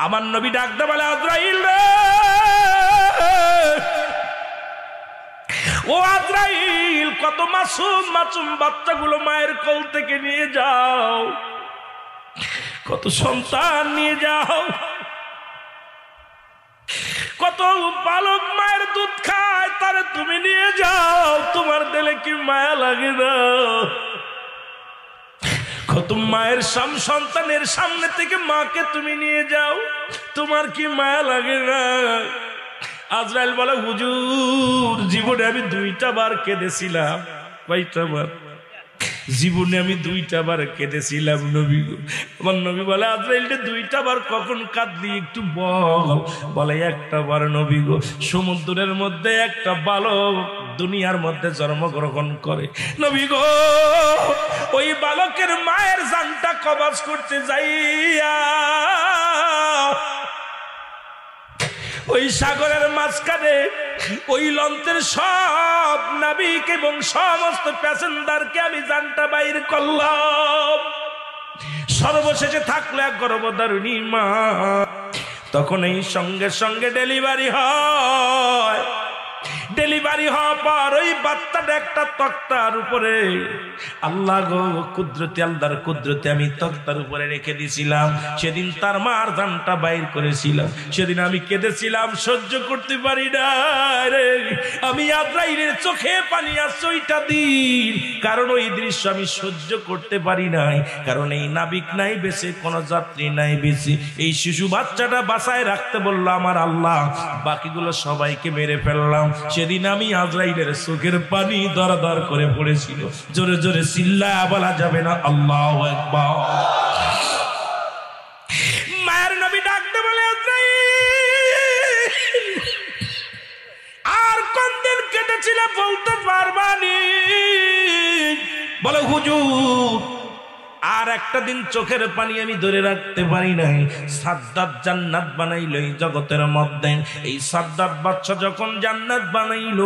আমার নবী ডাকতে বলে আজরাইল রে, ও আজরাইল, কত মাসুম মাসুম বাচ্চাগুলো মায়ের কোল থেকে নিয়ে যাও, কত সন্তান নিয়ে যাও, কত বালক মায়ের দুধ খায়, তারে তুমি নিয়ে যাও, তোমার দিলে কি মায়া লাগে না? কত মায়ের সন্তানের সামনে থেকে মাকে তুমি নিয়ে যাও, তোমার কি মায়া লাগে না? আজরাইল বলে হুজুর, জীবনে আমি 2টা বার কেঁদেছিলাম। কয়টা বার? জীবনে আমি 2টা বার কেঁদেছিলাম নবী গো। আমার নবী বলে আজরাইল 2টা বার কখন কাঁদলি একটু বল। বলে 1টা বার নবী গো, সমুদ্রের মধ্যে একটা বালক দুনিয়ার মধ্যে জন্মগ্রহণ করে নবী গো, ওই বালকের মায়ের জানটা কবজ করতে যাইয়া ওই সাগরের মাঝখানে ওই লঞ্চের সব নাবিক এবং সমস্ত প্যাসেঞ্জারকে আমি জানটা বাইর করলাম। সর্বশেষে থাকলে এক গর্ভধারিণী মা, তখন এই সঙ্গে সঙ্গে ডেলিভারি হয়। ডেলিভারি হওয়ার পর ওই বাচ্চাটা একটা তক্তার উপরে, আল্লাহ গো কুদরতি, আল্লাহর কুদরতি, আমি তক্তার উপরে রেখে দিয়েছিলাম। সেদিন তার মার জানটা বাইর করেছিলাম, সেদিন আমি কেঁদেছিলাম, সহ্য করতে পারি না রে। আমি আজরাইলের চোখে পানি আসছে ওইটা দিন, কারণ ওই দৃশ্য আমি সহ্য করতে পারি নাই। কারণ এই নাবিক নাই বেশি, কোন যাত্রী নাই বেশি, এই শিশু বাচ্চাটা বাঁচায় রাখতে বললো আমার আল্লাহ, বাকিগুলো সবাইকে মেরে ফেললাম। সেদিন আমি আজরাইলের চোখের পানি দরদর করে পড়েছিল। জোরে জোরে চিল্লায়া বলা যাবে না আল্লাহু আকবার। মায়ের নবী ডাকতে বলে আজরাইল, আর কোনদিন কেটেছিল বলতে পারবানি? বলে হুজুর, আর একটা দিন চোখের পানি আমি ধরে রাখতে পারি নাই। সাদ্দাত জান্নাত বানাইল এই জগতের মধ্যে। এই সাদ্দাত বাদশা যখন জান্নাত বানাইল,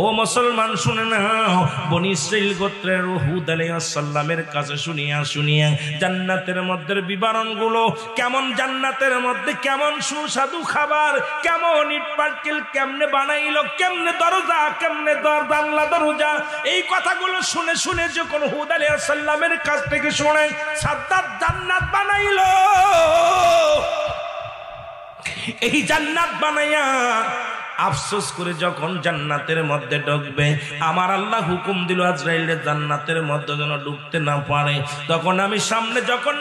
ও মুসলমান শুনে নাও, বনি ইসরাইল গোত্রের হুদ আলাইহিস সালামের কাছে শুনিয়া শুনিয়া জান্নাতের মধ্যে বিবরণগুলো কেমন, জান্নাতের মধ্যে কেমন সুস্বাদু খাবার, কেমন ইট পাটকেল কেমনে বানাইলো, কেমনে দরজা, কেমনে জানলা দরজা, এই কথাগুলো শুনে শুনে যখন হুদ আলাইহিস সালামের কাছ থেকে শুনে সাদ্দাত জান্নাত বানাইলো, এই জান্নাত বানাইয়া আফসোস করে যখন জান্নাতের মধ্যে ঢুকবে, আমার আল্লাহ হুকুম দিল আজরাইলের জান্নাতের মধ্যে যেন ঢুকতে না পারে। তখন আমি সামনে যখন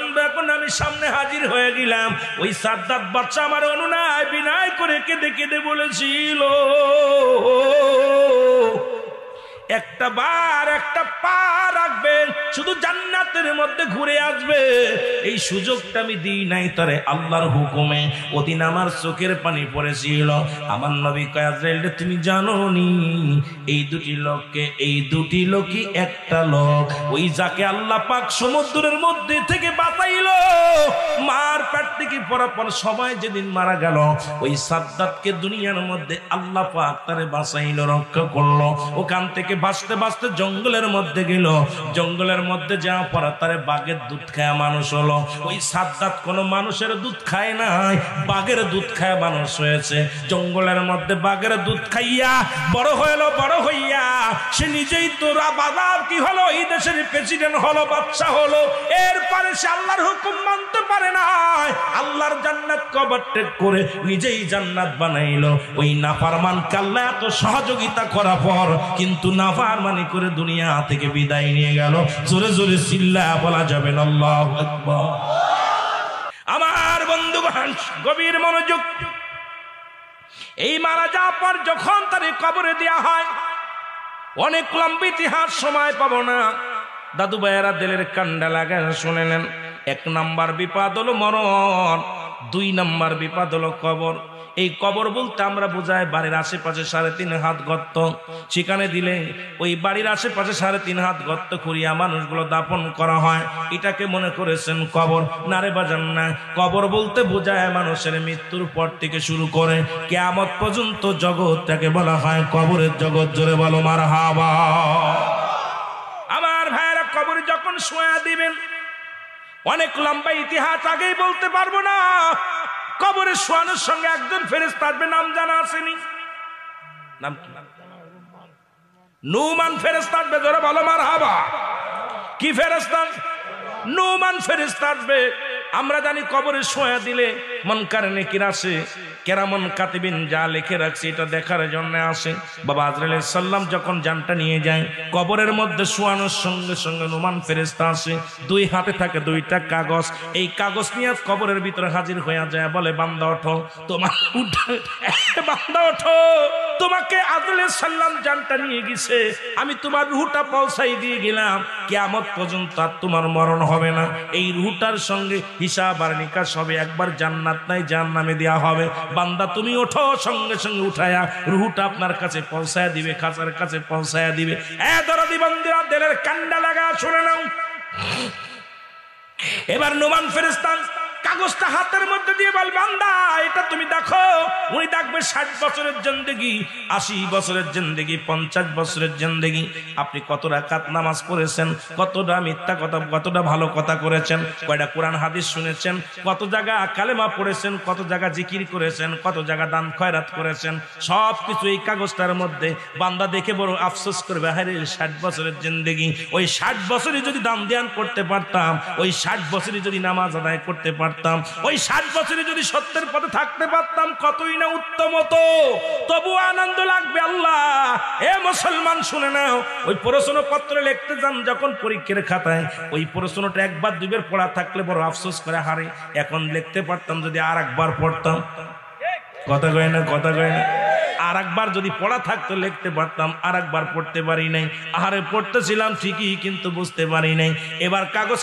আমি সামনে হাজির হয়ে গেলাম, ওই সাদ্দাত বাদশা আমার অনুনয় বিনয় করে কেঁদে কেঁদে বলেছিল, একটা বার একটা পা রাখবে, শুধু জান্নাতের মধ্যে ঘুরে আসবে, এই সুযোগটা আমি দিই নাই তারে আল্লাহর হুকুমে। ওদিন আমার চোখের পানি পড়েছিল। আমার নবী কয় আজরাইল, তুমি জানো নি এই দুটি লোকই একটা লোক, ওই যাকে আল্লাহ পাক সমুদ্রের মধ্যে থেকে বাঁচাইলো, মার পেট থেকে পরাপর সবাই যেদিন মারা গেল, ওই সাদ্দাতকে দুনিয়ার মধ্যে আল্লাহ পাক তারে বাঁচাইলো, রক্ষা করলো। ওখান থেকে বাঁচতে বাঁচতে জঙ্গলের মধ্যে গেল, জঙ্গলের মধ্যে যাওয়ার পর তারে বাঘের দুধ খায় মানুষ হলো। ওই সাদ্দাত কোনো মানুষের দুধ খায় নাই, বাঘের দুধ খায় মানুষ হয়েছে। জঙ্গলের মধ্যে বাঘের দুধ খাইয়া বড় হলো, বড় হইয়া সে নিজেই তোরা বাজার কি হলো, এই দেশের প্রেসিডেন্ট হলো, বাদশা হলো। এরপরে সে আল্লাহর হুকুম মানতে পারে না, আল্লাহর জান্নাত কভারটেক করে নিজেই জান্নাত বানাইলো। ওই নাফরমানকে আল্লাহ এত সহযোগিতা করার পর কিন্তু নাফরমানি করে দুনিয়া থেকে বিদায় নিয়ে গেল। জোরে জোরে চিল্লায়া বলা যাবে না আল্লাহু আকবার। আমার বন্ধুগণ গভীর মনোযোগ, এই মারা যাওয়ার পর যখন তার কবরে দেয়া হয়, অনেক লম্বা ইতিহাস সময় পাবো না, দাদু ভাইয়েরা দিলের কান্ডা লাগা শুনে নেন। 1 নাম্বার বিপদ হলো মরণ, 2 নাম্বার বিপদ হলো কবর। এই কবর বলতে আমরা বোঝাই বাড়ির আশেপাশে 3.5 হাত গর্ত, সেখানে দিলে ওই বাড়ির আশেপাশে 3.5 হাত গর্ত করিয়া মানুষগুলো দাফন করা হয়, এটাকে মনে করেছেন কবর। নারে বাজান না, কবর বলতে বোঝায় মানুষের মৃত্যুর পর থেকে শুরু করে কিয়ামত পর্যন্ত জগৎটাকে বলা হয় কবরের জগৎ। জোরে বলো মারহাবা। আমার ভাইয়েরা, কবর যখন শোয়া দিবেন, অনেক লম্বা ইতিহাস আগেই বলতে পারবো না। কবরে শোয়ানোর সঙ্গে একজন ফেরেশতা আসবে, নাম জানা আসেনি, নাম কি? নুমান ফেরেশতা আসবে, জোরে বলো মারহাবা। কি ফেরেশতা? নুমান ফেরেশতা আসবে। আমরা জানি কবরে শোয়া দিলে মুনকার নেকির আসে, কেরামন কাতিবিন যা লিখে রাখছে এটা দেখার জন্য আসে। বাবা আজরাইল সাল্লাম যখন জানটা নিয়ে যায়, কবরের মধ্যে শোয়ানোর সঙ্গে সঙ্গে নুমান ফেরেশতা আসে, দুই হাতে থাকে দুইটা কাগজ। এই কাগজ নিয়ে কবরের ভিতরে হাজির হয়ে যায়, বলে বান্দা ওঠো, তোমার বান্দা ওঠো, তোমাকে আজরাইল সাল্লাম জানটা নিয়ে গেছে, আমি তোমার রূহটা পৌঁছাই দিয়ে গেলাম, কিয়ামত পর্যন্ত আর তোমার মরণ হবে না। এই রূহটার সঙ্গে হিসাব আর নিকাশ হবে, একবার জান্নাত নাই জাহান্নামে দেয়া হবে। বান্দা তুমি ওঠো, সঙ্গে সঙ্গে উঠায়া রূহটা আপনার কাছে পৌঁছায়া দিবে, খাঁচার কাছে পৌঁছায়া দিবে। দরদি বন্ধুরা, দিলের কান্ডা লাগা শুনে নাও। এবার নুমান ফেরেশতা কাগজটা হাতের মধ্যে দিয়ে বল, বান্দা এটা তুমি দেখো। উনি দেখবে 60 বছরের জিন্দেগি, 80 বছরের জিন্দেগি, 50 বছরের জিন্দেগি। আপনি কত রাকাত নামাজ পড়েছেন, কতটা মিথ্যা কথা, কতটা ভালো কথা করেছেন, কয়টা কোরআন হাদিস শুনেছেন, কত জায়গা কালেমা পড়েছেন, কত জায়গা জিকির করেছেন, কত জায়গা দান খয়রাত করেছেন, সব কিছু এই কাগজটার মধ্যে। বান্দা দেখে বড় আফসোস করবে, আরে 60 বছরের জিন্দেগি, ওই 60 বছরই যদি দান ধ্যান করতে পারতাম, ওই 60 বছরই যদি নামাজ আদায় করতে পারতাম, ওই 60 বছরে যদি সত্যের পথে থাকতে পারতাম, কতই না উত্তম হতো। তবু আনন্দ লাগবে। আল্লাহ, এ মুসলমান শুনে নাও, ওই প্রশ্নপত্র লিখতে যান যখন পরীক্ষার খাতায়, ওই প্রশ্নটা একবার দুইবার পড়া থাকলে বড় আফসোস করে হারে, এখন লিখতে পারতাম যদি আর একবার পড়তাম। কথা কয় না, কথা কয় না। আর একবার যদি পড়া থাকতো লিখতে পারতাম, আর একবার পড়তে পারি নাই। আহারে পড়তেছিলাম ঠিকই, কিন্তু বুঝতে পারি নাই। এবার কাগজ